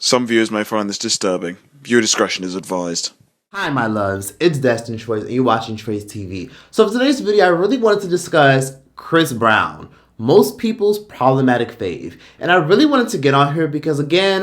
Some viewers may find this disturbing. Viewer discretion is advised. Hi my loves, it's Destin Choice and you're watching Trace TV. So for today's video, I really wanted to discuss Chris Brown, most people's problematic fave. And I really wanted to get on here because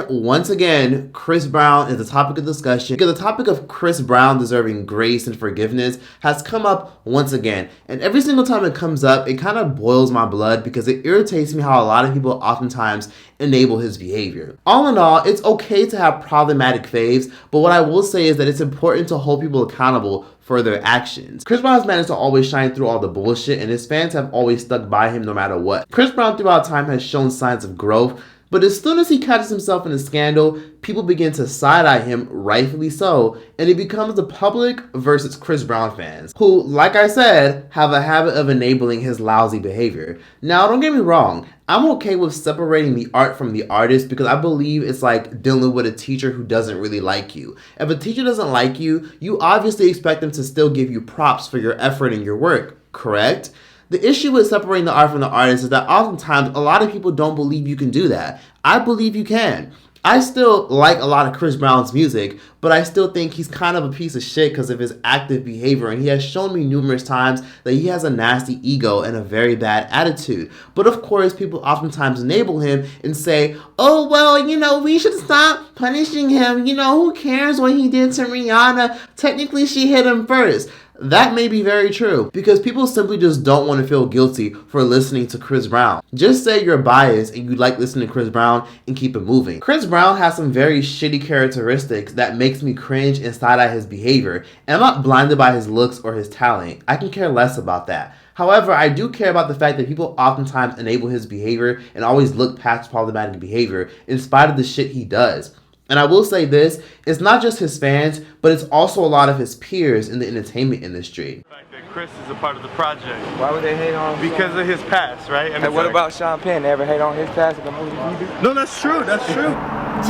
once again, Chris Brown is the topic of discussion. Because the topic of Chris Brown deserving grace and forgiveness has come up once again. And every single time it comes up, it kind of boils my blood because it irritates me how a lot of people oftentimes enable his behavior. All in all, it's okay to have problematic faves, but what I will say is that it's important to hold people accountable for their actions. Chris Brown has managed to always shine through all the bullshit, and his fans have always stuck by him no matter what. Chris Brown throughout time has shown signs of growth, but as soon as he catches himself in a scandal, people begin to side-eye him, rightfully so, and it becomes the public versus Chris Brown fans, who, like I said, have a habit of enabling his lousy behavior. Now, don't get me wrong, I'm okay with separating the art from the artist because I believe it's like dealing with a teacher who doesn't really like you. If a teacher doesn't like you, you obviously expect them to still give you props for your effort and your work, correct? The issue with separating the art from the artist is that oftentimes a lot of people don't believe you can do that. I believe you can. I still like a lot of Chris Brown's music, but I still think he's kind of a piece of shit because of his active behavior, and he has shown me numerous times that he has a nasty ego and a very bad attitude. But of course, people oftentimes enable him and say, oh, well, we should stop punishing him. Who cares what he did to Rihanna? Technically, she hit him first. That may be very true, because people simply just don't want to feel guilty for listening to Chris Brown. Just say you're biased and you like listening to Chris Brown and keep it moving. Chris Brown has some very shitty characteristics that makes me cringe and side-eye his behavior, and I'm not blinded by his looks or his talent. I can care less about that. However, I do care about the fact that people oftentimes enable his behavior and always look past problematic behavior in spite of the shit he does. And I will say this, it's not just his fans, but it's also a lot of his peers in the entertainment industry. The fact that Chris is a part of the project. Why would they hate on him? Because of his past, right? And what about Sean Penn? They ever hate on his past in the movies he do? No, that's true. That's true.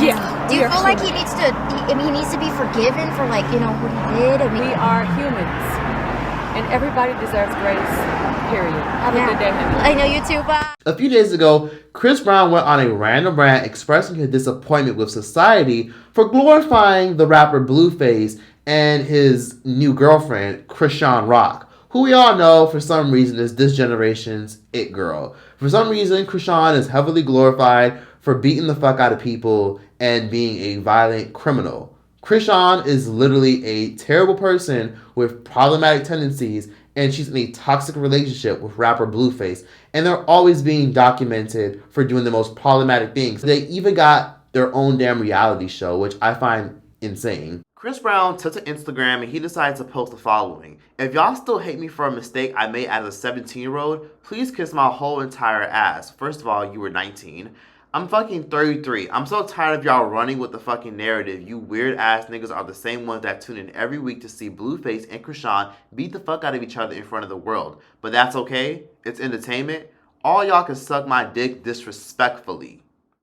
Yeah. Do you feel like he needs to be forgiven for what he did? We are humans, and everybody deserves grace. Period. Have a good day, honey. I know you too. Bye. A few days ago, Chris Brown went on a random rant expressing his disappointment with society for glorifying the rapper Blueface and his new girlfriend, Chrisean Rock, who we all know for some reason is this generation's it girl. For some reason, Chrisean is heavily glorified for beating the fuck out of people and being a violent criminal. Chrisean is literally a terrible person with problematic tendencies, and she's in a toxic relationship with rapper Blueface, and they're always being documented for doing the most problematic things. They even got their own damn reality show, which I find insane. Chris Brown took to Instagram and he decided to post the following. If y'all still hate me for a mistake I made as a 17-year-old, please kiss my whole entire ass. First of all, you were 19. I'm fucking 33. I'm so tired of y'all running with the fucking narrative. You weird ass niggas are the same ones that tune in every week to see Blueface and Chrisean beat the fuck out of each other in front of the world. But that's okay. It's entertainment. All y'all can suck my dick disrespectfully.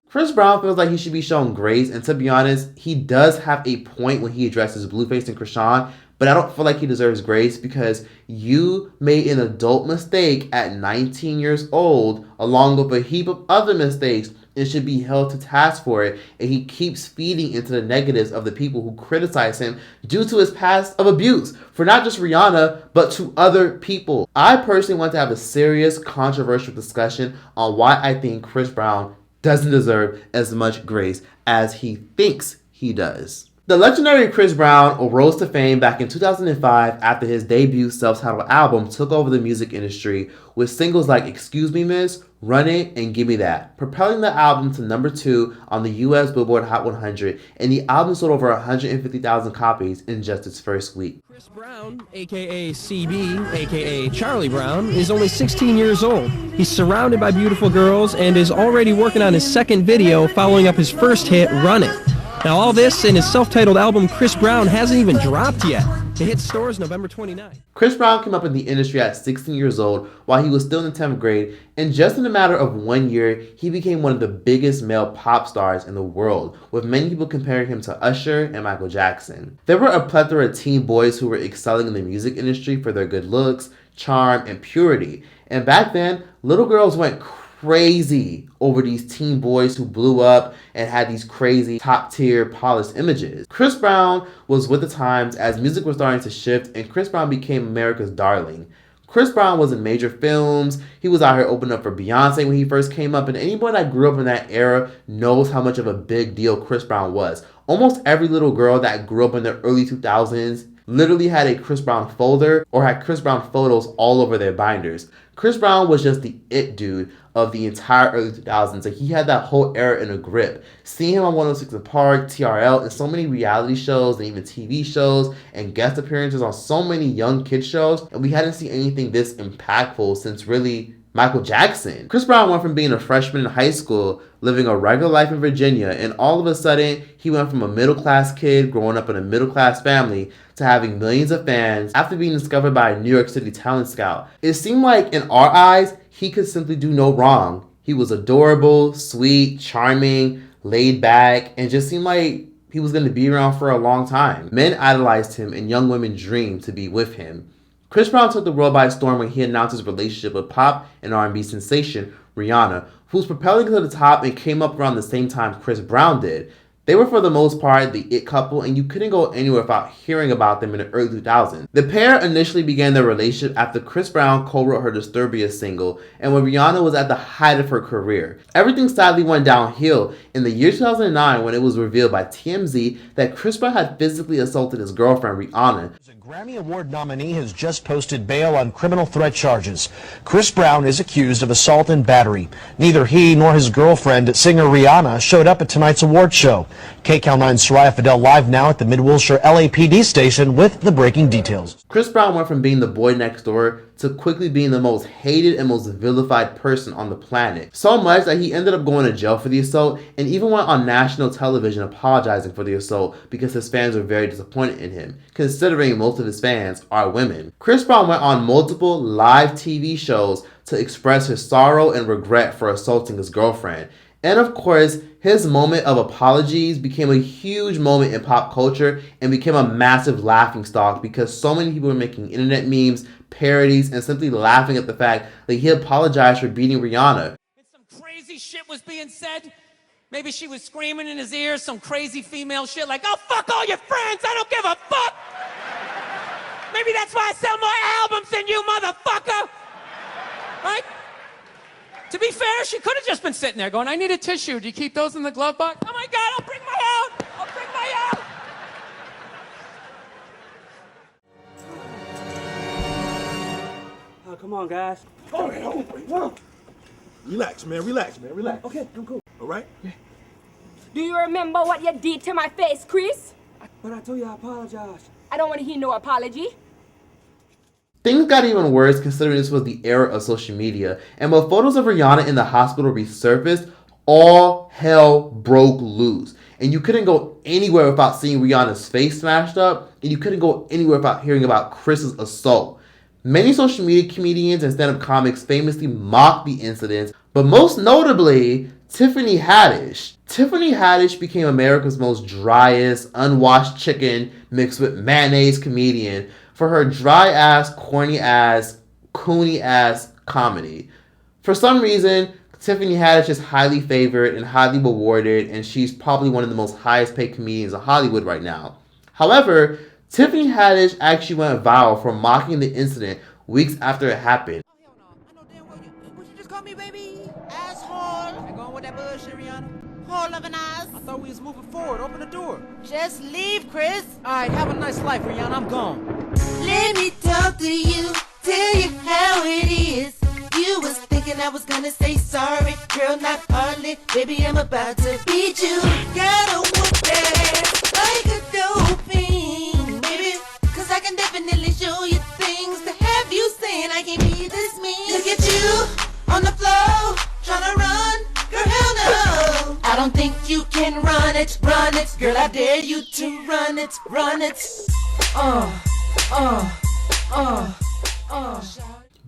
Chris Brown feels like he should be shown grace, and to be honest, he does have a point when he addresses Blueface and Chrisean, but I don't feel like he deserves grace because you made an adult mistake at 19 years old along with a heap of other mistakes and should be held to task for it, and he keeps feeding into the negatives of the people who criticize him due to his past of abuse for not just Rihanna, but to other people. I personally want to have a serious, controversial discussion on why I think Chris Brown doesn't deserve as much grace as he thinks he does. The legendary Chris Brown rose to fame back in 2005 after his debut self-titled album took over the music industry with singles like Excuse Me Miss, Run It, and Gimme That, propelling the album to number 2 on the US Billboard Hot 100, and the album sold over 150,000 copies in just its first week. Chris Brown, aka CB, aka Charlie Brown, is only 16 years old. He's surrounded by beautiful girls and is already working on his second video following up his first hit, Run It. Now all this and his self-titled album Chris Brown hasn't even dropped yet. It hits stores November 29th. Chris Brown came up in the industry at 16 years old while he was still in the 10th grade, and just in a matter of 1 year, he became one of the biggest male pop stars in the world, with many people comparing him to Usher and Michael Jackson. There were a plethora of teen boys who were excelling in the music industry for their good looks, charm, and purity, and back then, little girls went crazy over these teen boys who blew up and had these crazy top-tier polished images. Chris Brown was with the times as music was starting to shift, and Chris Brown became America's darling. Chris Brown was in major films. He was out here opening up for Beyonce when he first came up, and anyone that grew up in that era knows how much of a big deal Chris Brown was. Almost every little girl that grew up in the early 2000s literally had a Chris Brown folder or had Chris Brown photos all over their binders. Chris Brown was just the it dude of the entire early 2000s. Like, he had that whole era in a grip. Seeing him on 106 & Park, TRL, and so many reality shows and even TV shows and guest appearances on so many young kid shows, and we hadn't seen anything this impactful since really Michael Jackson. Chris Brown went from being a freshman in high school, living a regular life in Virginia, and all of a sudden, he went from a middle-class kid growing up in a middle-class family to having millions of fans after being discovered by a New York City talent scout. It seemed like, in our eyes, he could simply do no wrong. He was adorable, sweet, charming, laid back, and just seemed like he was going to be around for a long time. Men idolized him, and young women dreamed to be with him. Chris Brown took the world by storm when he announced his relationship with pop and R&B sensation Rihanna, who was propelling to the top and came up around the same time Chris Brown did. They were for the most part the it couple, and you couldn't go anywhere without hearing about them in the early 2000s. The pair initially began their relationship after Chris Brown co-wrote her Disturbia single, and when Rihanna was at the height of her career. Everything sadly went downhill in the year 2009 when it was revealed by TMZ that Chris Brown had physically assaulted his girlfriend Rihanna. A Grammy Award nominee has just posted bail on criminal threat charges. Chris Brown is accused of assault and battery. Neither he nor his girlfriend, singer Rihanna, showed up at tonight's award show. KCAL 9's Soraya Fidel live now at the Mid-Wilshire LAPD station with the breaking details. Chris Brown went from being the boy next door to quickly being the most hated and most vilified person on the planet. So much that he ended up going to jail for the assault and even went on national television apologizing for the assault because his fans were very disappointed in him, considering most of his fans are women. Chris Brown went on multiple live TV shows to express his sorrow and regret for assaulting his girlfriend. And of course, his moment of apologies became a huge moment in pop culture and became a massive laughingstock because so many people were making internet memes, parodies, and simply laughing at the fact that he apologized for beating Rihanna. Some crazy shit was being said. Maybe she was screaming in his ear some crazy female shit like, "Oh, fuck all your friends, I don't give a fuck." Maybe that's why I sell more albums than you, motherfucker. Right? To be fair, she could have just been sitting there going, "I need a tissue. Do you keep those in the glove box?" "Oh my God, I'll bring my out. I'll bring my out." Oh, come on, guys. Oh, man, oh, relax, man, relax. Okay, I'm cool. All right? Yeah. Do you remember what you did to my face, Chris? But I told you I apologize. I don't want to hear no apology. Things got even worse considering this was the era of social media, and when photos of Rihanna in the hospital resurfaced, all hell broke loose. And you couldn't go anywhere without seeing Rihanna's face smashed up, and you couldn't go anywhere without hearing about Chris's assault. Many social media comedians and stand-up comics famously mocked the incidents, but most notably, Tiffany Haddish. Tiffany Haddish became America's most driest, unwashed chicken mixed with mayonnaise comedian for her dry-ass, corny-ass, coony-ass comedy. For some reason, Tiffany Haddish is highly favored and highly rewarded, and she's probably one of the most highest-paid comedians in Hollywood right now. However, Tiffany Haddish actually went viral for mocking the incident weeks after it happened. Oh, hell no. I know damn well what you just called me, baby? Asshole. You going with that bullshit, Rihanna? Hole of an eyes. I thought we was moving forward. Open the door. Just leave, Chris. All right, have a nice life, Rihanna. I'm gone. Let me talk to you, tell you how it is. You was thinking I was gonna say sorry, girl, not hardly. Baby, I'm about to beat you. Gotta whoop that ass like a doping, baby. Cause I can definitely show you things to have you saying I can't be this mean. Look at you on the floor, tryna run, girl, hell no. I don't think you can run it, girl, I dare you to run it.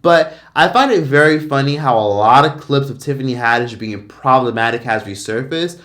But I find it very funny how a lot of clips of Tiffany Haddish being problematic has resurfaced,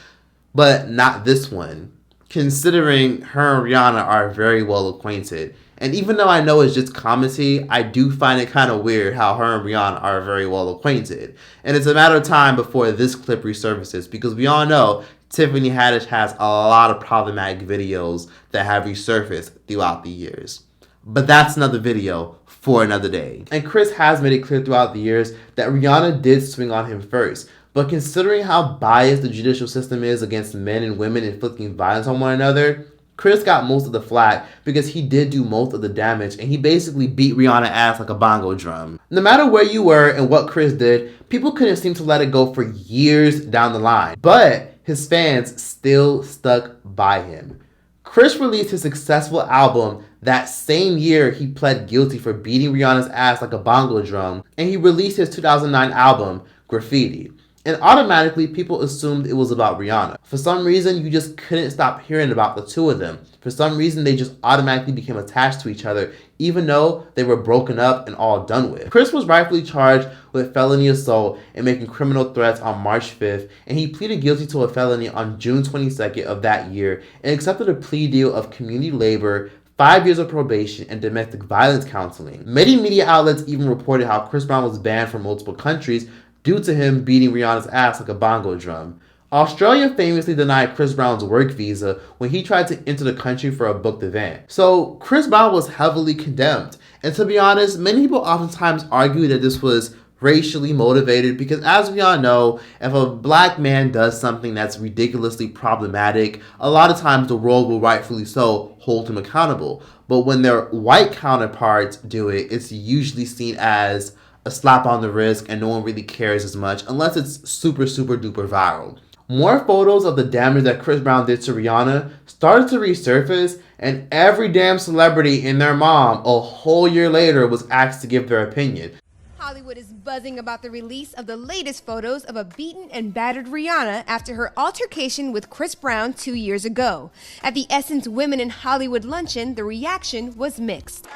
but not this one, considering her and Rihanna are very well acquainted. And even though I know it's just comedy, I do find it kind of weird how her and Rihanna are very well acquainted. And it's a matter of time before this clip resurfaces, because we all know Tiffany Haddish has a lot of problematic videos that have resurfaced throughout the years. But that's another video for another day. And Chris has made it clear throughout the years that Rihanna did swing on him first. But considering how biased the judicial system is against men and women inflicting violence on one another, Chris got most of the flack because he did do most of the damage and he basically beat Rihanna's ass like a bongo drum. No matter where you were and what Chris did, people couldn't seem to let it go for years down the line. But his fans still stuck by him. Chris released his successful album that same year he pled guilty for beating Rihanna's ass like a bongo drum, and he released his 2009 album, Graffiti. And automatically, people assumed it was about Rihanna. For some reason, you just couldn't stop hearing about the two of them. For some reason, they just automatically became attached to each other, even though they were broken up and all done with. Chris was rightfully charged with felony assault and making criminal threats on March 5th, and he pleaded guilty to a felony on June 22nd of that year and accepted a plea deal of community labor, 5 years of probation, and domestic violence counseling. Many media outlets even reported how Chris Brown was banned from multiple countries due to him beating Rihanna's ass like a bongo drum. Australia famously denied Chris Brown's work visa when he tried to enter the country for a booked event. So Chris Brown was heavily condemned. And to be honest, many people oftentimes argue that this was racially motivated because, as we all know, if a black man does something that's ridiculously problematic, a lot of times the world will rightfully so hold him accountable. But when their white counterparts do it, it's usually seen as a slap on the wrist and no one really cares as much unless it's super duper viral. More photos of the damage that Chris Brown did to Rihanna started to resurface, and every damn celebrity and their mom a whole year later was asked to give their opinion. Hollywood is buzzing about the release of the latest photos of a beaten and battered Rihanna after her altercation with Chris Brown 2 years ago. At the Essence Women in Hollywood luncheon, the reaction was mixed.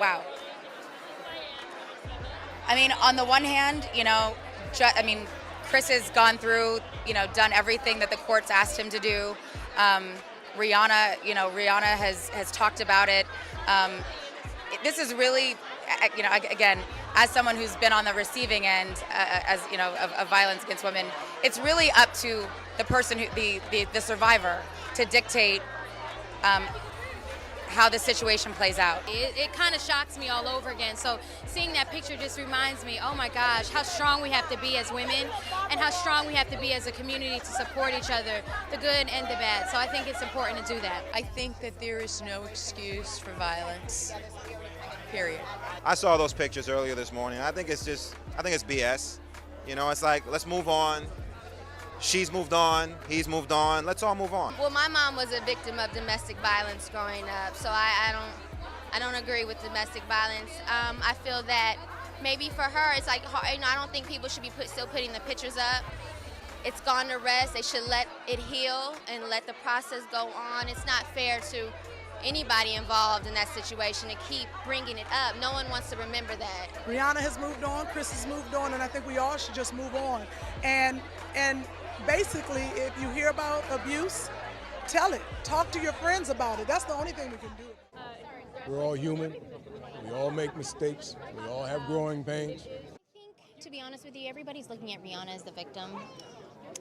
Wow. I mean, on the one hand, Chris has gone through, done everything that the courts asked him to do. Rihanna has talked about it. This is really, again, as someone who's been on the receiving end, of violence against women, it's really up to the person, the survivor, to dictate how the situation plays out. It kind of shocks me all over again. So seeing that picture just reminds me, oh my gosh, how strong we have to be as women and how strong we have to be as a community to support each other, the good and the bad. So I think it's important to do that. I think that there is no excuse for violence, period. I saw those pictures earlier this morning. I think it's BS. It's like, let's move on. She's moved on, he's moved on, let's all move on. Well, my mom was a victim of domestic violence growing up, so I don't agree with domestic violence. I feel that maybe for her, it's like, I don't think people should be still putting the pictures up. It's gone to rest. They should let it heal and let the process go on. It's not fair to anybody involved in that situation to keep bringing it up. No one wants to remember that. Rihanna has moved on, Chris has moved on, and I think we all should just move on. And basically, if you hear about abuse, tell it. Talk to your friends about it. That's the only thing we can do. We're all human. We all make mistakes. We all have growing pains. I think, to be honest with you, everybody's looking at Rihanna as the victim.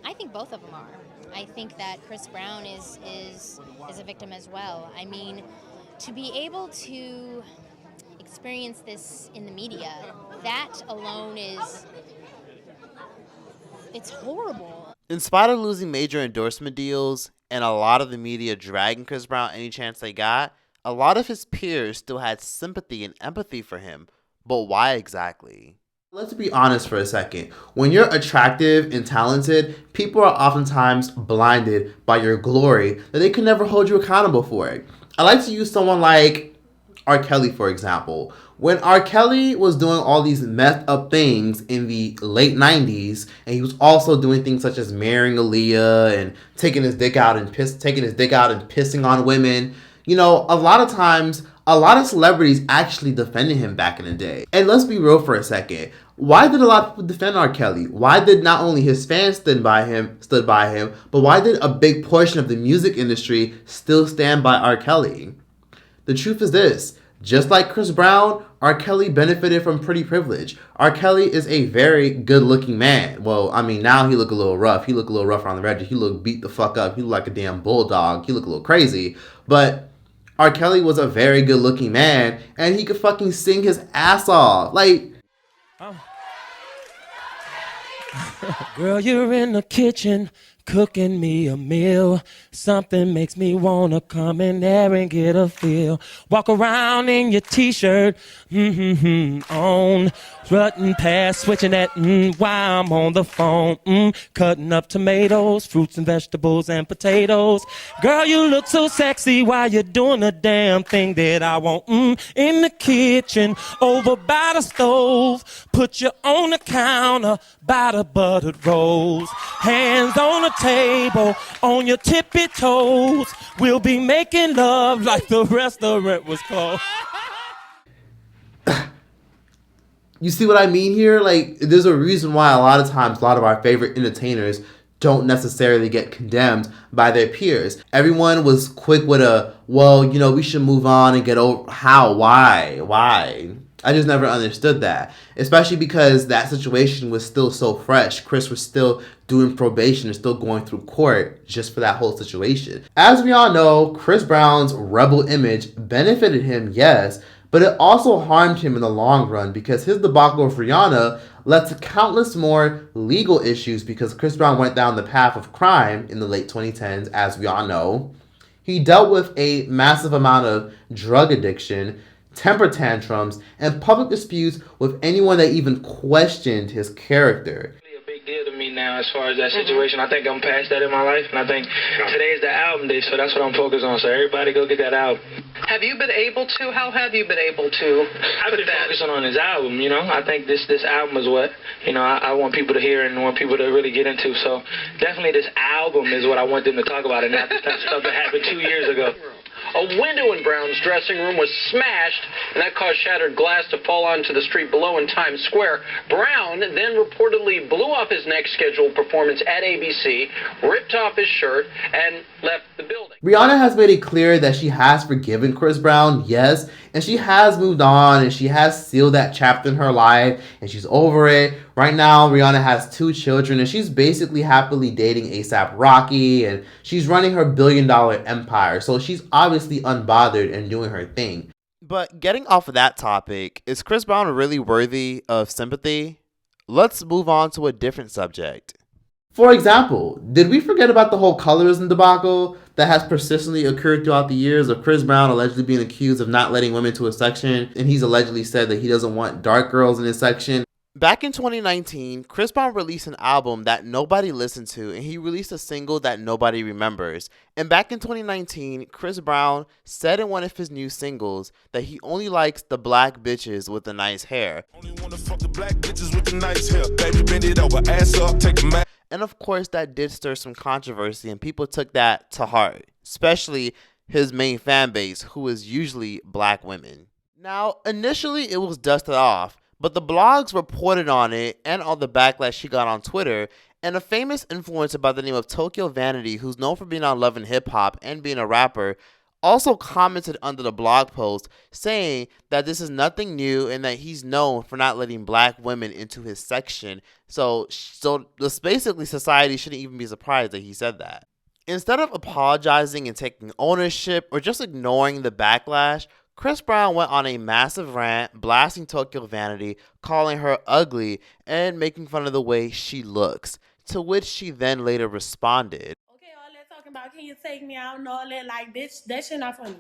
I think both of them are. I think that Chris Brown is a victim as well. I mean, to be able to experience this in the media, that alone it's horrible. In spite of losing major endorsement deals and a lot of the media dragging Chris Brown any chance they got, a lot of his peers still had sympathy and empathy for him. But why exactly? Let's be honest for a second. When you're attractive and talented, people are oftentimes blinded by your glory that they can never hold you accountable for it. I like to use someone like R. Kelly, for example. When R. Kelly was doing all these messed up things in the late 90s, and he was also doing things such as marrying Aaliyah and taking his dick out and pissing on women, a lot of times, a lot of celebrities actually defended him back in the day. And let's be real for a second. Why did a lot of people defend R. Kelly? Why did not only his fans stood by him, but why did a big portion of the music industry still stand by R. Kelly? The truth is this. Just like Chris Brown, R. Kelly benefited from pretty privilege. R. Kelly is a very good-looking man. Well, I mean, now he look a little rough. He look a little rough around the edges. He look beat the fuck up. He look like a damn bulldog. He look a little crazy. But R. Kelly was a very good-looking man, and he could fucking sing his ass off. Like... Girl, you're in the kitchen cooking me a meal. Something makes me wanna come in there and get a feel. Walk around in your t-shirt, on, strutting past, switching that, while I'm on the phone, cutting up tomatoes, fruits and vegetables and potatoes. Girl, you look so sexy while you're doing the damn thing that I want, in the kitchen, over by the stove, put you on the counter, by the buttered rolls, hands on the table, on your tippy toes. We'll be making love like the restaurant was called. You see what I mean here? Like, there's a reason why a lot of times a lot of our favorite entertainers don't necessarily get condemned by their peers. Everyone was quick with well, we should move on and get over. How? Why? I just never understood that. Especially because that situation was still so fresh. Chris was still doing probation and still going through court just for that whole situation. As we all know, Chris Brown's rebel image benefited him, yes, but it also harmed him in the long run because his debacle with Rihanna led to countless more legal issues because Chris Brown went down the path of crime in the late 2010s, as we all know. He dealt with a massive amount of drug addiction, temper tantrums, and public disputes with anyone that even questioned his character. Deal to me now as far as that situation. I think I'm past that in my life, and I think today is the album day, so that's what I'm focused on. So everybody go get that album. Have you been able to? How have you been able to? I've been focusing on his album, I think this album is what, I want people to hear and want people to really get into. So definitely this album is what I want them to talk about, and not that stuff that happened 2 years ago. A window in Brown's dressing room was smashed, and that caused shattered glass to fall onto the street below in Times Square. Brown then reportedly blew off his next scheduled performance at ABC, ripped off his shirt, and left the building. Rihanna has made it clear that she has forgiven Chris Brown, yes, and she has moved on, and she has sealed that chapter in her life, and she's over it. Right now, Rihanna has 2 children, and she's basically happily dating A$AP Rocky, and she's running her billion-dollar empire, so she's obviously unbothered and doing her thing. But getting off of that topic, is Chris Brown really worthy of sympathy? Let's move on to a different subject. For example, did we forget about the whole colorism debacle that has persistently occurred throughout the years of Chris Brown allegedly being accused of not letting women to a section, and he's allegedly said that he doesn't want dark girls in his section? Back in 2019, Chris Brown released an album that nobody listened to, and he released a single that nobody remembers. And back in 2019, Chris Brown said in one of his new singles that he only likes the black bitches with the nice hair. And of course, that did stir some controversy, and people took that to heart, especially his main fan base, who is usually black women. Now, initially, it was dusted off, but the blogs reported on it and all the backlash she got on Twitter, and a famous influencer by the name of Tokyo Vanity, who's known for being on Love and Hip Hop and being a rapper, also commented under the blog post saying that this is nothing new and that he's known for not letting black women into his section. So this basically society shouldn't even be surprised that he said that. Instead of apologizing and taking ownership or just ignoring the backlash, Chris Brown went on a massive rant, blasting Tokyo Vanity, calling her ugly, and making fun of the way she looks, to which she then later responded. Okay, all that talking about, can you take me out and all that, like, bitch, that shit not funny.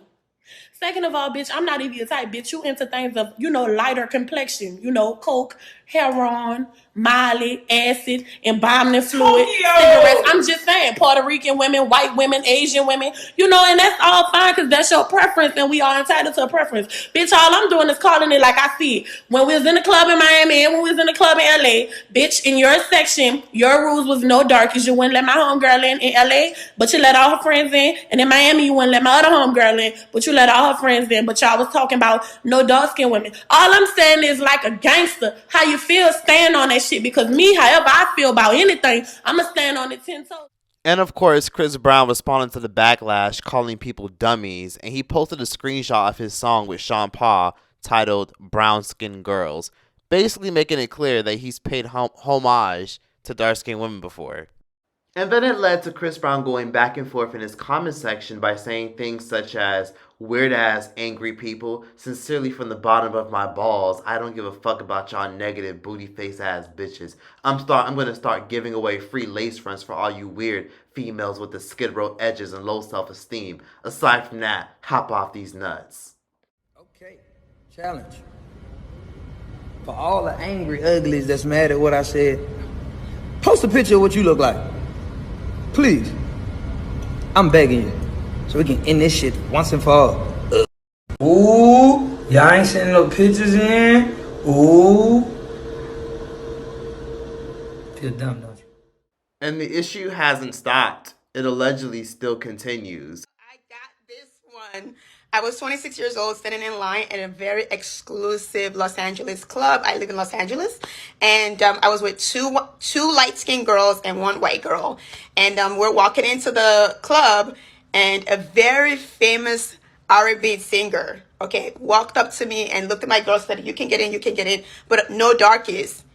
Second of all, bitch, I'm not even your type, bitch. You into things of, lighter complexion, coke, heroin, Molly, acid, embalming fluid, cigarettes. I'm just saying, Puerto Rican women, white women, Asian women, and that's all fine because that's your preference and we are entitled to a preference. Bitch, all I'm doing is calling it like I see it. When we was in the club in Miami and when we was in the club in LA, bitch, in your section, your rules was no darkies. You wouldn't let my homegirl in LA, but you let all her friends in. And in Miami, you wouldn't let my other homegirl in, but you let all her friends in. But y'all was talking about no dark-skinned women. All I'm saying is like a gangster, how you feel, stand on that shit. Because me, however I feel about anything, I'ma stand on it 10 toes. And of course, Chris Brown responded to the backlash, calling people dummies, and he posted a screenshot of his song with Sean Paul titled Brown Skin Girls, basically making it clear that he's paid homage to dark-skinned women before. And then it led to Chris Brown going back and forth in his comment section by saying things such as, weird ass angry people, sincerely from the bottom of my balls, I don't give a fuck about y'all negative booty face ass bitches. I'm gonna start giving away free lace fronts for all you weird females with the skid row edges and low self-esteem. Aside from that, hop off these nuts. Okay, challenge. For all the angry uglies that's mad at what I said, post a picture of what you look like. Please. I'm begging you. So we can end this shit once and for all. Ooh, y'all ain't sending no pictures in. Ooh. Feel dumb, don't you? And the issue hasn't stopped. It allegedly still continues. I was 26 years old, standing in line at a very exclusive Los Angeles club. I live in Los Angeles, and I was with two light-skinned girls and one white girl. And we're walking into the club, and a very famous R&B singer, walked up to me and looked at my girl, said, "You can get in, but no darkies."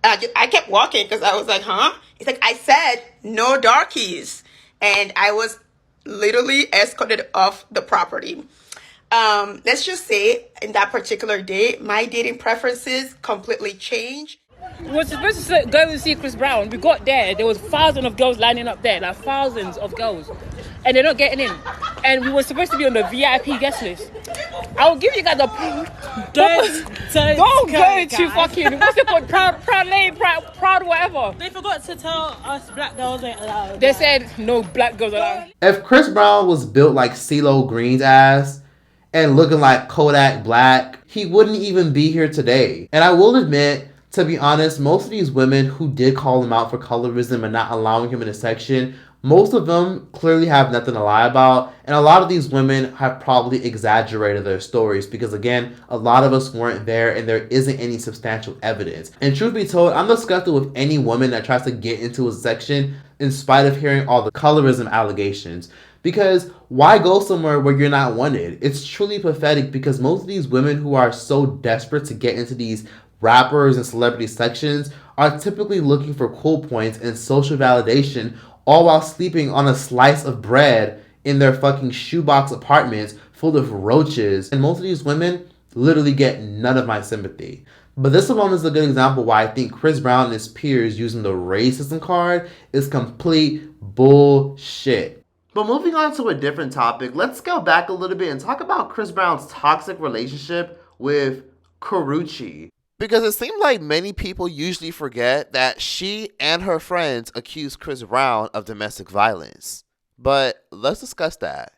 I kept walking because I was like, huh? He's like, "I said no darkies," and I was literally escorted off the property. Let's just say in that particular day, my dating preferences completely changed. We were supposed to go and see Chris Brown. We got there was thousands of girls lining up there, like thousands of girls, and they're not getting in. And we were supposed to be on the VIP guest list. I'll give you guys a don't go to fucking what's it called, proud lane, proud whatever. They forgot to tell us black girls ain't allowed. They said no black girls allowed. If Chris Brown was built like CeeLo Green's ass and looking like Kodak Black, he wouldn't even be here today. And I will admit, to be honest, most of these women who did call him out for colorism and not allowing him in a section, most of them clearly have nothing to lie about, and a lot of these women have probably exaggerated their stories because, again, a lot of us weren't there and there isn't any substantial evidence. And truth be told, I'm disgusted with any woman that tries to get into a section in spite of hearing all the colorism allegations. Because why go somewhere where you're not wanted? It's truly pathetic because most of these women who are so desperate to get into these rappers and celebrity sections are typically looking for cool points and social validation, all while sleeping on a slice of bread in their fucking shoebox apartments full of roaches. And most of these women literally get none of my sympathy. But this alone is a good example why I think Chris Brown and his peers using the racism card is complete bullshit. But moving on to a different topic, let's scale back a little bit and talk about Chris Brown's toxic relationship with Karrueche. Because it seems like many people usually forget that she and her friends accused Chris Brown of domestic violence. But let's discuss that.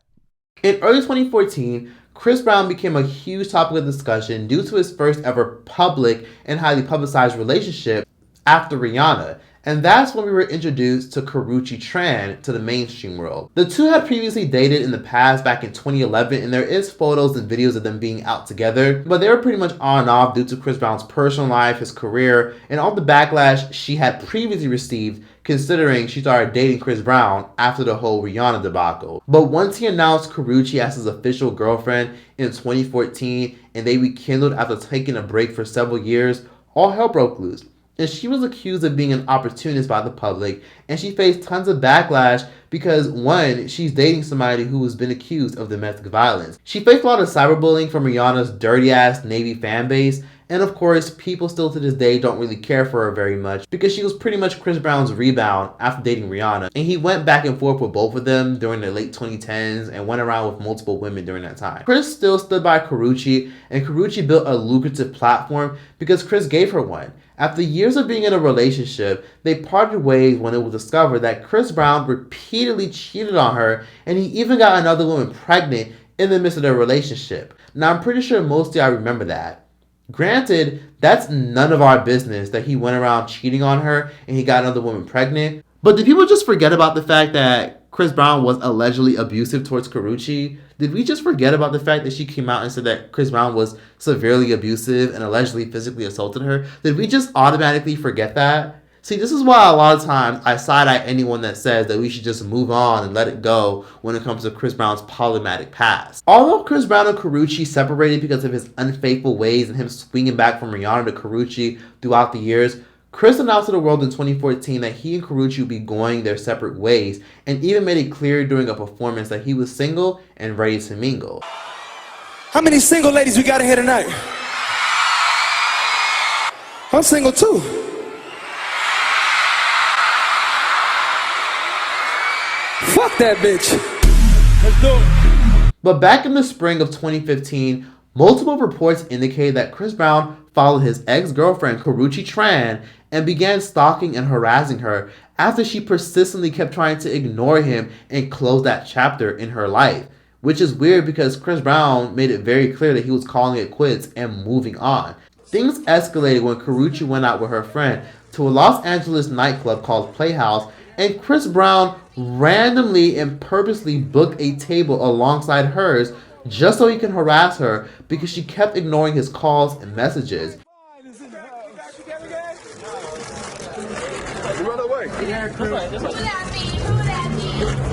In early 2014, Chris Brown became a huge topic of discussion due to his first ever public and highly publicized relationship after Rihanna. And that's when we were introduced to Karrueche Tran to the mainstream world. The two had previously dated in the past back in 2011, and there is photos and videos of them being out together, but they were pretty much on and off due to Chris Brown's personal life, his career, and all the backlash she had previously received considering she started dating Chris Brown after the whole Rihanna debacle. But once he announced Karrueche as his official girlfriend in 2014 and they rekindled after taking a break for several years, all hell broke loose. And she was accused of being an opportunist by the public, and she faced tons of backlash because, one, she's dating somebody who has been accused of domestic violence. She faced a lot of cyberbullying from Rihanna's dirty-ass Navy fan base, and of course, people still to this day don't really care for her very much because she was pretty much Chris Brown's rebound after dating Rihanna. And he went back and forth with both of them during the late 2010s and went around with multiple women during that time. Chris still stood by Karrueche, and Karrueche built a lucrative platform because Chris gave her one. After years of being in a relationship, they parted ways when it was discovered that Chris Brown repeatedly cheated on her, and he even got another woman pregnant in the midst of their relationship. Now, I'm pretty sure most of y'all remember that. Granted, that's none of our business that he went around cheating on her and he got another woman pregnant. But did people just forget about the fact that Chris Brown was allegedly abusive towards Karrueche? Did we just forget about the fact that she came out and said that Chris Brown was severely abusive and allegedly physically assaulted her? Did we just automatically forget that? See, this is why a lot of times I side-eye anyone that says that we should just move on and let it go when it comes to Chris Brown's problematic past. Although Chris Brown and Karrueche separated because of his unfaithful ways and him swinging back from Rihanna to Karrueche throughout the years, Chris announced to the world in 2014 that he and Karrueche would be going their separate ways, and even made it clear during a performance that he was single and ready to mingle. How many single ladies we got in here tonight? I'm single too. Fuck that bitch. Let's do it. But back in the spring of 2015, multiple reports indicated that Chris Brown followed his ex-girlfriend Karrueche Tran and began stalking and harassing her after she persistently kept trying to ignore him and close that chapter in her life. Which is weird because Chris Brown made it very clear that he was calling it quits and moving on. Things escalated when Karrueche went out with her friend to a Los Angeles nightclub called Playhouse, and Chris Brown randomly and purposely booked a table alongside hers just so he can harass her because she kept ignoring his calls and messages.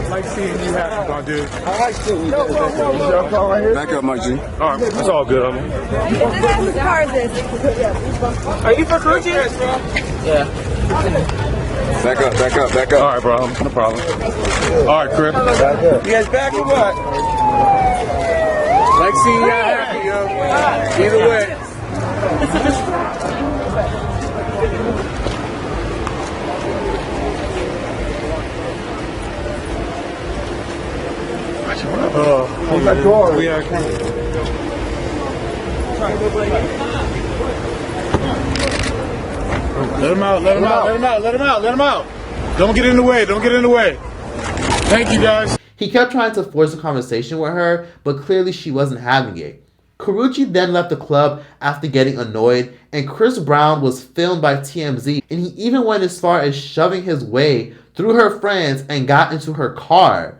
I like seeing you happy, my dude. I like seeing you. Back up, Mike G. All right, it's all good, homie. Whose car is this? Are you for Karrueche? Yeah. Back up, back up, back up. All right, bro. No problem. All right, Crip. You guys back or what? Like seeing you happy, yo. Either way. We are coming. Let him out, let him out, let him out, let him out, let him out. Don't get in the way, don't get in the way. Thank you, guys. He kept trying to force a conversation with her, but clearly she wasn't having it. Karrueche then left the club after getting annoyed, and Chris Brown was filmed by TMZ, and he even went as far as shoving his way through her friends and got into her car.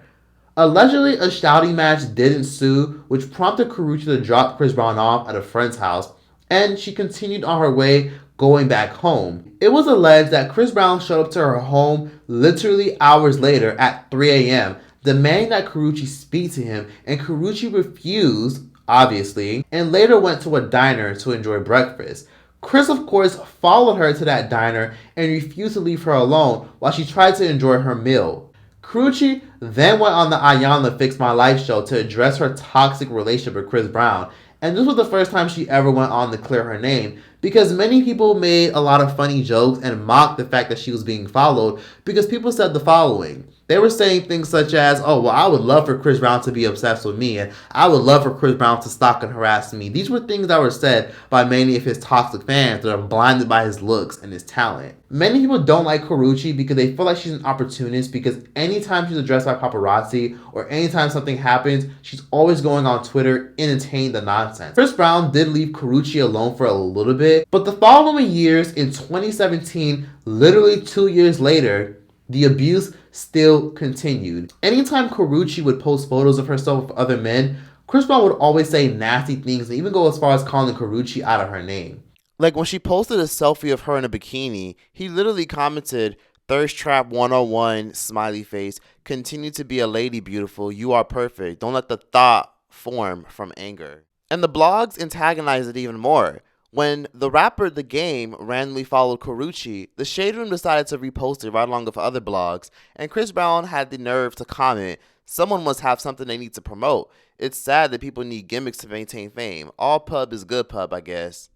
Allegedly, a shouting match did ensue, which prompted Karrueche to drop Chris Brown off at a friend's house, and she continued on her way going back home. It was alleged that Chris Brown showed up to her home literally hours later at 3 a.m., demanding that Karrueche speak to him, and Karrueche refused, obviously, and later went to a diner to enjoy breakfast. Chris, of course, followed her to that diner and refused to leave her alone while she tried to enjoy her meal. Karrueche then went on the Ayanna Fix My Life show to address her toxic relationship with Chris Brown, and this was the first time she ever went on to clear her name, because many people made a lot of funny jokes and mocked the fact that she was being followed, because people said the following. They were saying things such as, oh, well, I would love for Chris Brown to be obsessed with me, and I would love for Chris Brown to stalk and harass me. These were things that were said by many of his toxic fans that are blinded by his looks and his talent. Many people don't like Karrueche because they feel like she's an opportunist, because anytime she's addressed by paparazzi or anytime something happens, she's always going on Twitter entertaining the nonsense. Chris Brown did leave Karrueche alone for a little bit, but the following years, in 2017, literally 2 years later, the abuse still continued. Anytime Karrueche would post photos of herself with other men, Chris Brown would always say nasty things and even go as far as calling Karrueche out of her name. Like when she posted a selfie of her in a bikini, he literally commented, "Thirst Trap 101, smiley face, continue to be a lady beautiful, you are perfect, don't let the thought form from anger." And the blogs antagonized it even more. When the rapper The Game randomly followed Karrueche, the Shade Room decided to repost it right along with other blogs, and Chris Brown had the nerve to comment, "Someone must have something they need to promote. It's sad that people need gimmicks to maintain fame. All pub is good pub, I guess."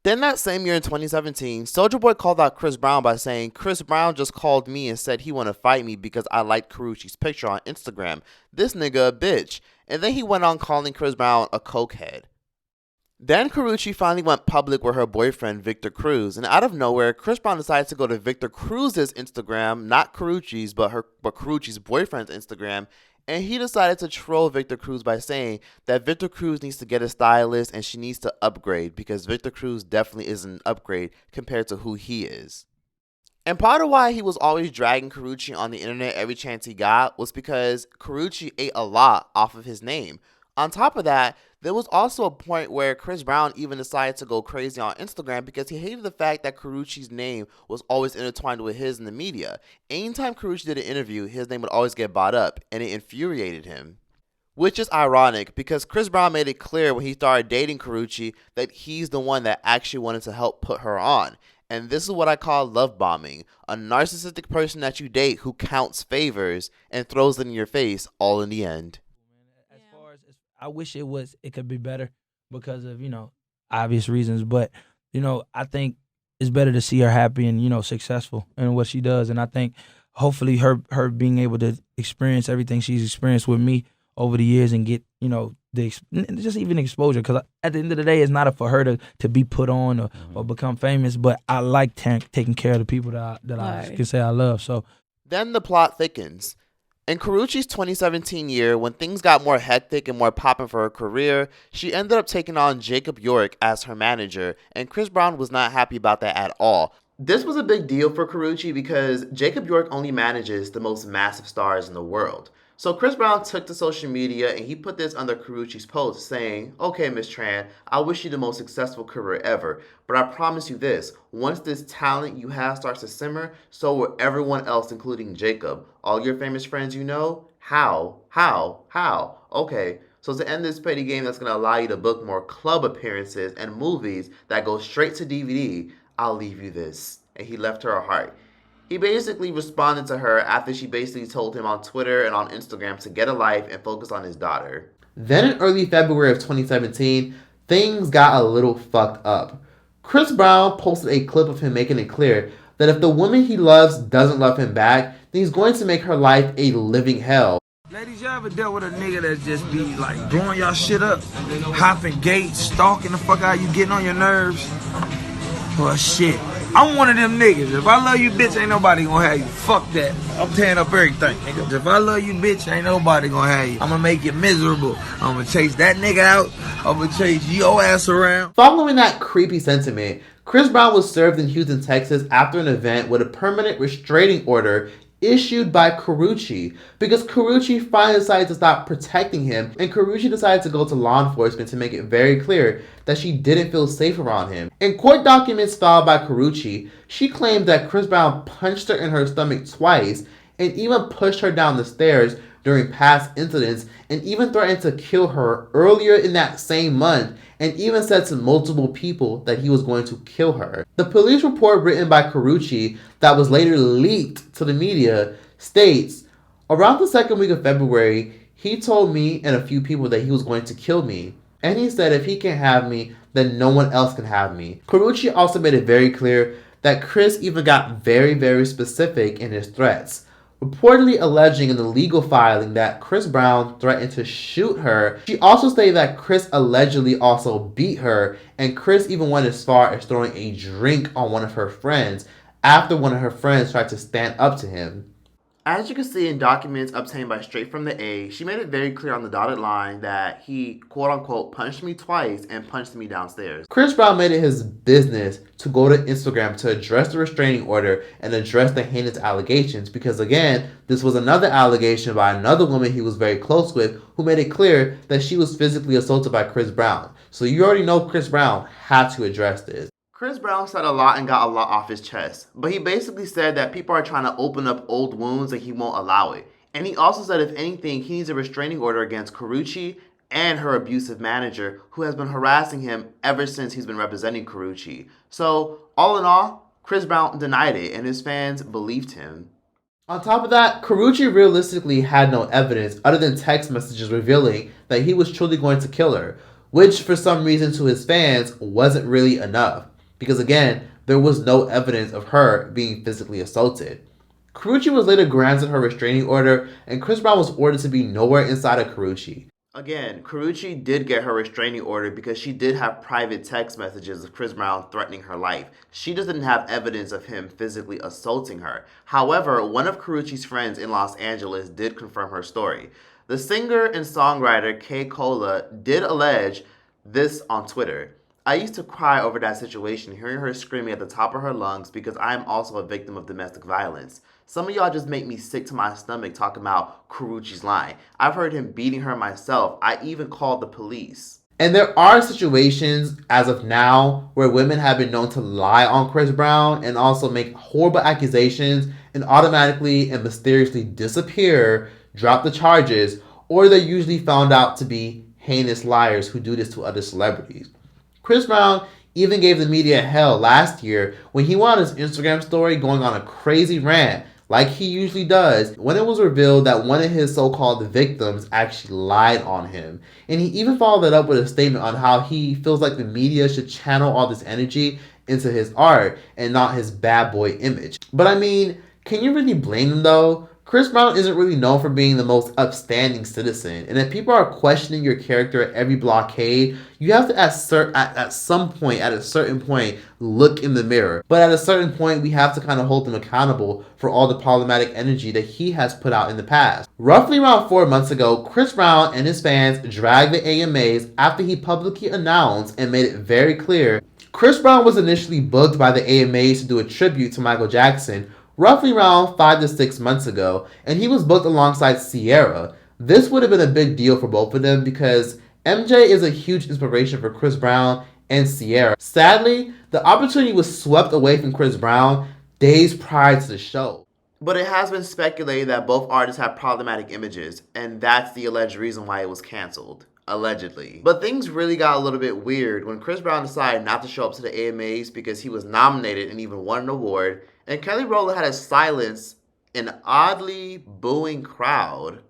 Then that same year in 2017, Soulja Boy called out Chris Brown by saying, "Chris Brown just called me and said he want to fight me because I liked Karrueche's picture on Instagram. This nigga a bitch." And then he went on calling Chris Brown a cokehead. Then Karrueche finally went public with her boyfriend, Victor Cruz, and out of nowhere, Chris Brown decided to go to Victor Cruz's Instagram, not Karrueche's, but Karrueche's boyfriend's Instagram, and he decided to troll Victor Cruz by saying that Victor Cruz needs to get a stylist and she needs to upgrade because Victor Cruz definitely isn't an upgrade compared to who he is. And part of why he was always dragging Karrueche on the internet every chance he got was because Karrueche ate a lot off of his name. On top of that, there was also a point where Chris Brown even decided to go crazy on Instagram because he hated the fact that Karrueche's name was always intertwined with his in the media. Anytime Karrueche did an interview, his name would always get brought up, and it infuriated him. Which is ironic because Chris Brown made it clear when he started dating Karrueche that he's the one that actually wanted to help put her on. And this is what I call love bombing. A narcissistic person that you date who counts favors and throws it in your face all in the end. I wish it could be better because of, obvious reasons. But, I think it's better to see her happy and, successful in what she does. And I think hopefully her being able to experience everything she's experienced with me over the years and get, just even exposure. Because at the end of the day, it's not for her to be put on or become famous. But I like taking care of the people that I can say I love. So then the plot thickens. In Karrueche's 2017 year, when things got more hectic and more popping for her career, she ended up taking on Jacob York as her manager, and Chris Brown was not happy about that at all. This was a big deal for Karrueche because Jacob York only manages the most massive stars in the world. So Chris Brown took to social media and he put this under Karrueche's post saying, "Okay, Miss Tran, I wish you the most successful career ever, but I promise you this, once this talent you have starts to simmer, so will everyone else including Jacob. All your famous friends you know? How? Okay, so to end this petty game that's going to allow you to book more club appearances and movies that go straight to DVD, I'll leave you this." And he left her a heart. He basically responded to her after she basically told him on Twitter and on Instagram to get a life and focus on his daughter. Then in early February of 2017, things got a little fucked up. Chris Brown posted a clip of him making it clear that if the woman he loves doesn't love him back, then he's going to make her life a living hell. Ladies, y'all ever dealt with a nigga that just be like blowing y'all shit up, hopping gates, stalking the fuck out you, getting on your nerves? Well, shit. I'm one of them niggas. If I love you, bitch, ain't nobody gonna have you. Fuck that. I'm tearing up everything, nigga. If I love you, bitch, ain't nobody gonna have you. I'm gonna make you miserable. I'm gonna chase that nigga out. I'm gonna chase your ass around. Following that creepy sentiment, Chris Brown was served in Houston, Texas after an event with a permanent restraining order issued by Karrueche because Karrueche finally decided to stop protecting him, and Karrueche decided to go to law enforcement to make it very clear that she didn't feel safe around him. In court documents filed by Karrueche, she claimed that Chris Brown punched her in her stomach twice and even pushed her down the stairs during past incidents and even threatened to kill her earlier in that same month and even said to multiple people that he was going to kill her. The police report written by Karrueche that was later leaked to the media states, "Around the second week of February, he told me and a few people that he was going to kill me. And he said if he can't have me, then no one else can have me." Karrueche also made it very clear that Chris even got very, very specific in his threats, reportedly alleging in the legal filing that Chris Brown threatened to shoot her. She also stated that Chris allegedly also beat her, and Chris even went as far as throwing a drink on one of her friends after one of her friends tried to stand up to him. As you can see in documents obtained by Straight From The A, she made it very clear on the dotted line that he, quote-unquote, punched me twice and punched me downstairs. Chris Brown made it his business to go to Instagram to address the restraining order and address the heinous allegations because, again, this was another allegation by another woman he was very close with who made it clear that she was physically assaulted by Chris Brown. So you already know Chris Brown had to address this. Chris Brown said a lot and got a lot off his chest, but he basically said that people are trying to open up old wounds and he won't allow it. And he also said if anything, he needs a restraining order against Karrueche and her abusive manager who has been harassing him ever since he's been representing Karrueche. So all in all, Chris Brown denied it and his fans believed him. On top of that, Karrueche realistically had no evidence other than text messages revealing that he was truly going to kill her, which for some reason to his fans wasn't really enough. Because again, there was no evidence of her being physically assaulted. Karrueche was later granted her restraining order, and Chris Brown was ordered to be nowhere inside of Karrueche. Again, Karrueche did get her restraining order because she did have private text messages of Chris Brown threatening her life. She just didn't have evidence of him physically assaulting her. However, one of Karrueche's friends in Los Angeles did confirm her story. The singer and songwriter K. Cola did allege this on Twitter. I used to cry over that situation, hearing her screaming at the top of her lungs because I am also a victim of domestic violence. Some of y'all just make me sick to my stomach talking about Karrueche's line. I've heard him beating her myself. I even called the police. And there are situations as of now where women have been known to lie on Chris Brown and also make horrible accusations and automatically and mysteriously disappear, drop the charges, or they're usually found out to be heinous liars who do this to other celebrities. Chris Brown even gave the media hell last year when he went on his Instagram story going on a crazy rant like he usually does, when it was revealed that one of his so-called victims actually lied on him. And he even followed that up with a statement on how he feels like the media should channel all this energy into his art and not his bad boy image. But I mean, can you really blame him though? Chris Brown isn't really known for being the most upstanding citizen, and if people are questioning your character at every blockade, you have to at a certain point, look in the mirror. But at a certain point, we have to kind of hold him accountable for all the problematic energy that he has put out in the past. Roughly around 4 months ago, Chris Brown and his fans dragged the AMAs after he publicly announced and made it very clear Chris Brown was initially booked by the AMAs to do a tribute to Michael Jackson roughly around 5 to 6 months ago, and he was booked alongside Ciara. This would have been a big deal for both of them because MJ is a huge inspiration for Chris Brown and Ciara. Sadly, the opportunity was swept away from Chris Brown days prior to the show. But it has been speculated that both artists have problematic images, and that's the alleged reason why it was canceled. Allegedly. But things really got a little bit weird when Chris Brown decided not to show up to the AMAs because he was nominated and even won an award, and Kelly Rowland had to silence an oddly booing crowd.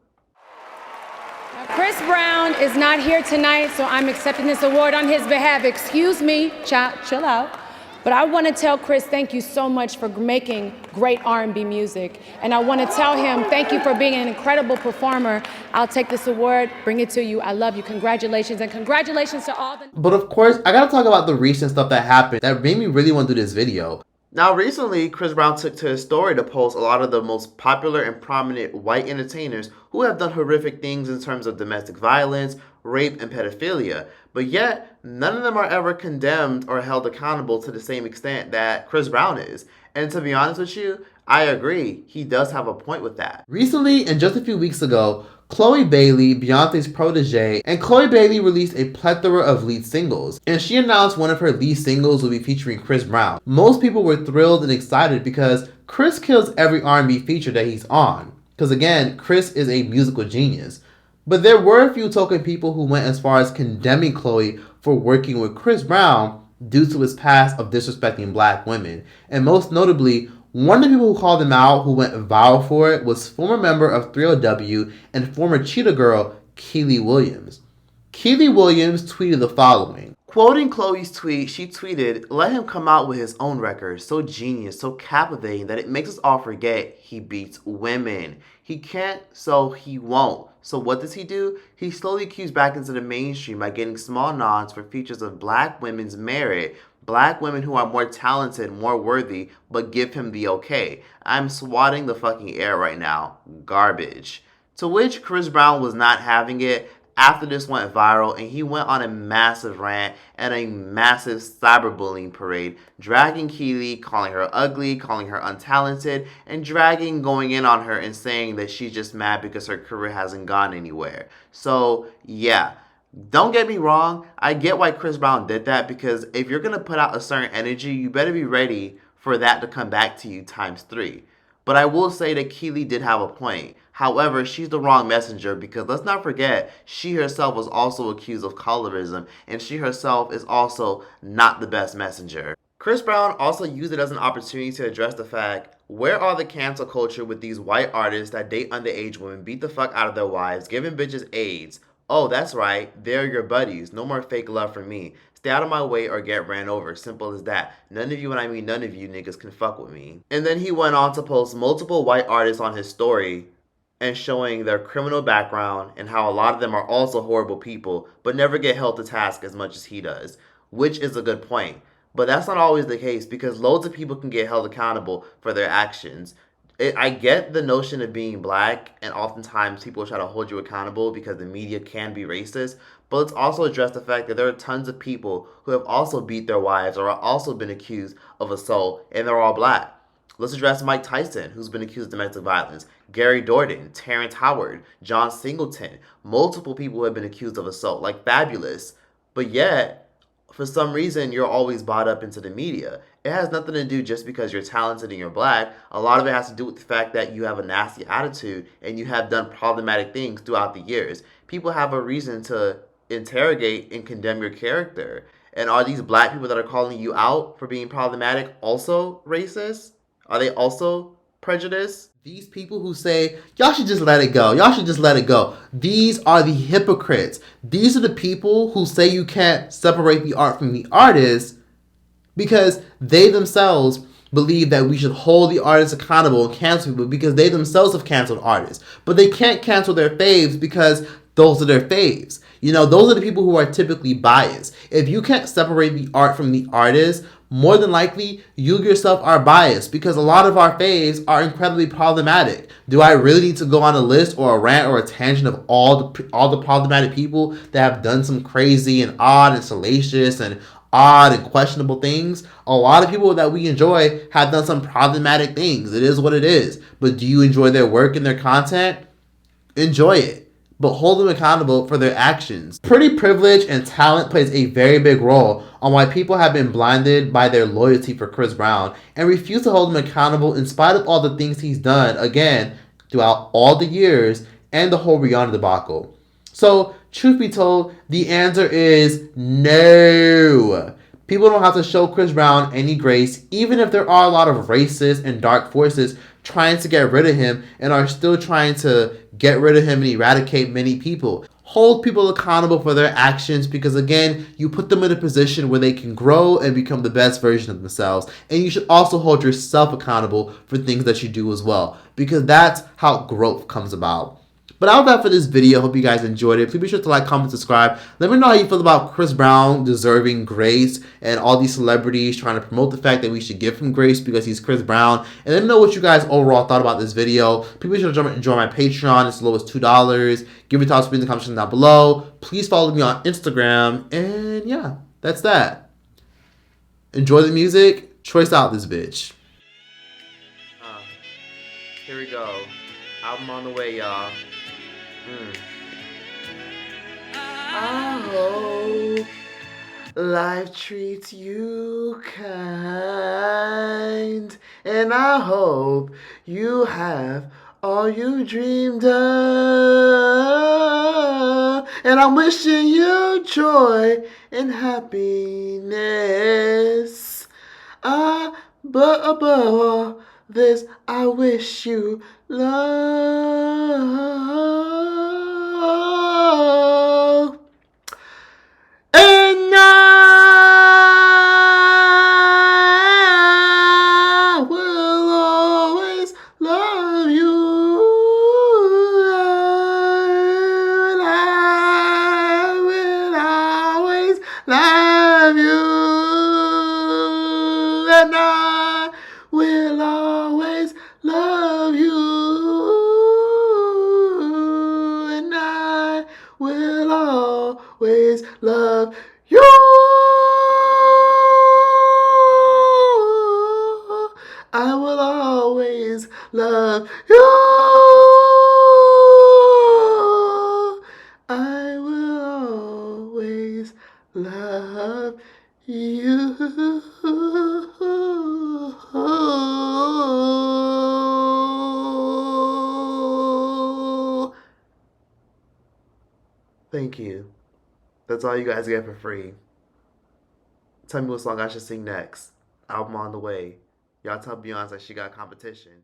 Chris Brown is not here tonight, so I'm accepting this award on his behalf. Excuse me, chill out. But I want to tell Chris, thank you so much for making great R&B music. And I want to tell him, thank you for being an incredible performer. I'll take this award, bring it to you. I love you. Congratulations. And congratulations to all the... But of course, I gotta talk about the recent stuff that happened that made me really want to do this video. Now, recently, Chris Brown took to his story to post a lot of the most popular and prominent white entertainers who have done horrific things in terms of domestic violence, rape, and pedophilia. But yet, none of them are ever condemned or held accountable to the same extent that Chris Brown is. And to be honest with you, I agree. He does have a point with that. Recently, and just a few weeks ago, Chloe Bailey, Beyonce's protege, and Chloe Bailey released a plethora of lead singles, and she announced one of her lead singles will be featuring Chris Brown. Most people were thrilled and excited because Chris kills every R&B feature that he's on. Because again, Chris is a musical genius. But there were a few token people who went as far as condemning Chloe for working with Chris Brown due to his past of disrespecting black women. And most notably, one of the people who called him out who went viral for it was former member of 3LW and former Cheetah Girl, Keely Williams. Keely Williams tweeted the following. Quoting Chloe's tweet, she tweeted, "Let him come out with his own record, so genius, so captivating that it makes us all forget he beats women. He can't, so he won't. So what does he do? He slowly cues back into the mainstream by getting small nods for features of black women's merit. Black women who are more talented, more worthy, but give him the okay. I'm swatting the fucking air right now. Garbage." To which Chris Brown was not having it after this went viral, and he went on a massive rant and a massive cyberbullying parade, dragging Keely, calling her ugly, calling her untalented, and going in on her and saying that she's just mad because her career hasn't gone anywhere. So, yeah. Don't get me wrong, I get why Chris Brown did that, because if you're going to put out a certain energy, you better be ready for that to come back to you times 3. But I will say that Keely did have a point. However, she's the wrong messenger because let's not forget, she herself was also accused of colorism, and she herself is also not the best messenger. Chris Brown also used it as an opportunity to address the fact, where are the cancel culture with these white artists that date underage women, beat the fuck out of their wives, giving bitches AIDS? Oh, that's right, they're your buddies. No more fake love for me. Stay out of my way or get ran over. Simple as that. None of you, and I mean none of you niggas, can fuck with me. And then he went on to post multiple white artists on his story and showing their criminal background and how a lot of them are also horrible people but never get held to task as much as he does, which is a good point. But that's not always the case because loads of people can get held accountable for their actions. I get the notion of being black, and oftentimes people try to hold you accountable because the media can be racist. But let's also address the fact that there are tons of people who have also beat their wives or have also been accused of assault, and they're all black. Let's address Mike Tyson, who's been accused of domestic violence, Gary Dordan, Terrence Howard, John Singleton. Multiple people who have been accused of assault, like Fabulous. But yet, for some reason, you're always bought up into the media. It has nothing to do just because you're talented and you're black. A lot of it has to do with the fact that you have a nasty attitude and you have done problematic things throughout the years. People have a reason to interrogate and condemn your character. And are these black people that are calling you out for being problematic also racist? Are they also prejudiced? These people who say, y'all should just let it go. Y'all should just let it go. These are the hypocrites. These are the people who say you can't separate the art from the artist because they themselves believe that we should hold the artists accountable and cancel people because they themselves have canceled artists. But they can't cancel their faves because those are their faves. You know, those are the people who are typically biased. If you can't separate the art from the artist, more than likely, you yourself are biased because a lot of our faves are incredibly problematic. Do I really need to go on a list or a rant or a tangent of all the problematic people that have done some crazy and odd and salacious and odd and questionable things? A lot of people that we enjoy have done some problematic things. It is what it is. But do you enjoy their work and their content? Enjoy it, but hold them accountable for their actions. Pretty privilege and talent plays a very big role on why people have been blinded by their loyalty for Chris Brown and refuse to hold him accountable in spite of all the things he's done, again, throughout all the years and the whole Rihanna debacle. So, truth be told, the answer is no. People don't have to show Chris Brown any grace, even if there are a lot of racist and dark forces trying to get rid of him and are still trying to get rid of him and eradicate many people. Hold people accountable for their actions because, again, you put them in a position where they can grow and become the best version of themselves. And you should also hold yourself accountable for things that you do as well because that's how growth comes about. But that was that for this video. Hope you guys enjoyed it. Please be sure to like, comment, subscribe. Let me know how you feel about Chris Brown deserving grace and all these celebrities trying to promote the fact that we should give him grace because he's Chris Brown. And let me know what you guys overall thought about this video. Please be sure to join my Patreon. It's as low as $2. Give me thoughts in the comment section down below. Please follow me on Instagram. And yeah, that's that. Enjoy the music. Choice out this bitch. Here we go. Album on the way, y'all. I hope life treats you kind, and I hope you have all you dreamed of, and I'm wishing you joy and happiness. But above all this, I wish you love. And I will always love you. And I will always love you. And I will always love you. And I will always love you. I will always love you. I will always love you. Thank you. That's all you guys get for free. Tell me what song I should sing next. Album on the way. Y'all tell Beyonce she got competition.